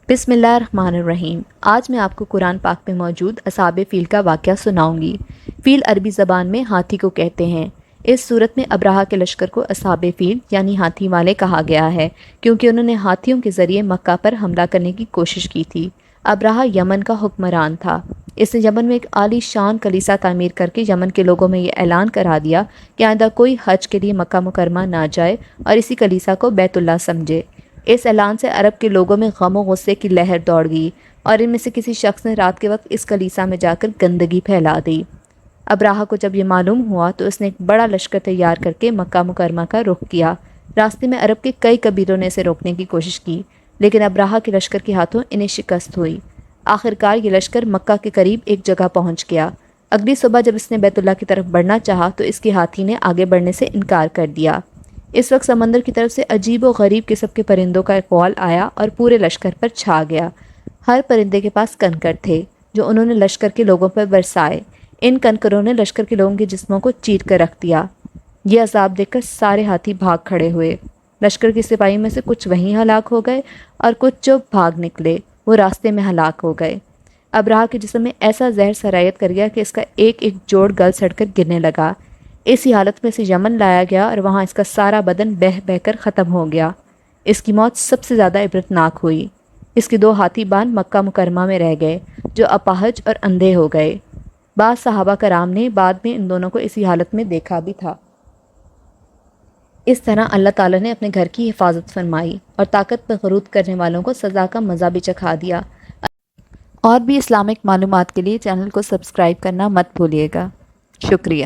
بسم اللہ الرحمن الرحیم۔ آج میں آپ کو قرآن پاک میں موجود اصحاب فیل کا واقعہ سناؤں گی۔ فیل عربی زبان میں ہاتھی کو کہتے ہیں۔ اس صورت میں ابراہہ کے لشکر کو اصحاب فیل یعنی ہاتھی والے کہا گیا ہے، کیونکہ انہوں نے ہاتھیوں کے ذریعے مکہ پر حملہ کرنے کی کوشش کی تھی۔ ابراہہ یمن کا حکمران تھا۔ اس نے یمن میں ایک عالی شان کلیسا تعمیر کر کے یمن کے لوگوں میں یہ اعلان کرا دیا کہ آئندہ کوئی حج کے لیے مکہ مکرمہ نہ جائے اور اسی کلیسا کو بیت اللہ سمجھے۔ اس اعلان سے عرب کے لوگوں میں غم و غصے کی لہر دوڑ گئی اور ان میں سے کسی شخص نے رات کے وقت اس کلیسا میں جا کر گندگی پھیلا دی۔ ابراہہ کو جب یہ معلوم ہوا تو اس نے ایک بڑا لشکر تیار کر کے مکہ مکرمہ کا رخ کیا۔ راستے میں عرب کے کئی قبیلوں نے اسے روکنے کی کوشش کی، لیکن ابراہہ کے لشکر کے ہاتھوں انہیں شکست ہوئی۔ آخرکار یہ لشکر مکہ کے قریب ایک جگہ پہنچ گیا۔ اگلی صبح جب اس نے بیت اللہ کی طرف بڑھنا چاہا تو اس کے ہاتھی نے آگے بڑھنے سے انکار کر دیا۔ اس وقت سمندر کی طرف سے عجیب و غریب قسم کے پرندوں کا اقوال آیا اور پورے لشکر پر چھا گیا۔ ہر پرندے کے پاس کنکر تھے جو انہوں نے لشکر کے لوگوں پر برسائے۔ ان کنکروں نے لشکر کے لوگوں کے جسموں کو چیر کر رکھ دیا۔ یہ عذاب دیکھ کر سارے ہاتھی بھاگ کھڑے ہوئے۔ لشکر کے سپاہی میں سے کچھ وہیں ہلاک ہو گئے اور کچھ جو بھاگ نکلے وہ راستے میں ہلاک ہو گئے۔ ابراہہ کے جسم میں ایسا زہر سرایت کر گیا کہ اس کا ایک ایک جوڑ گل سڑ کر گرنے لگا۔ اسی حالت میں اسے یمن لایا گیا اور وہاں اس کا سارا بدن بہہ بہہ کر ختم ہو گیا۔ اس کی موت سب سے زیادہ عبرتناک ہوئی۔ اس کے 2 ہاتھی بان مکہ مکرمہ میں رہ گئے جو اپاہج اور اندھے ہو گئے۔ بعض صحابہ کرام نے بعد میں ان دونوں کو اسی حالت میں دیکھا بھی تھا۔ اس طرح اللہ تعالیٰ نے اپنے گھر کی حفاظت فرمائی اور طاقت پر غرور کرنے والوں کو سزا کا مزہ بھی چکھا دیا۔ اور بھی اسلامک معلومات کے لیے چینل کو سبسکرائب کرنا مت بھولیے گا۔ شکریہ۔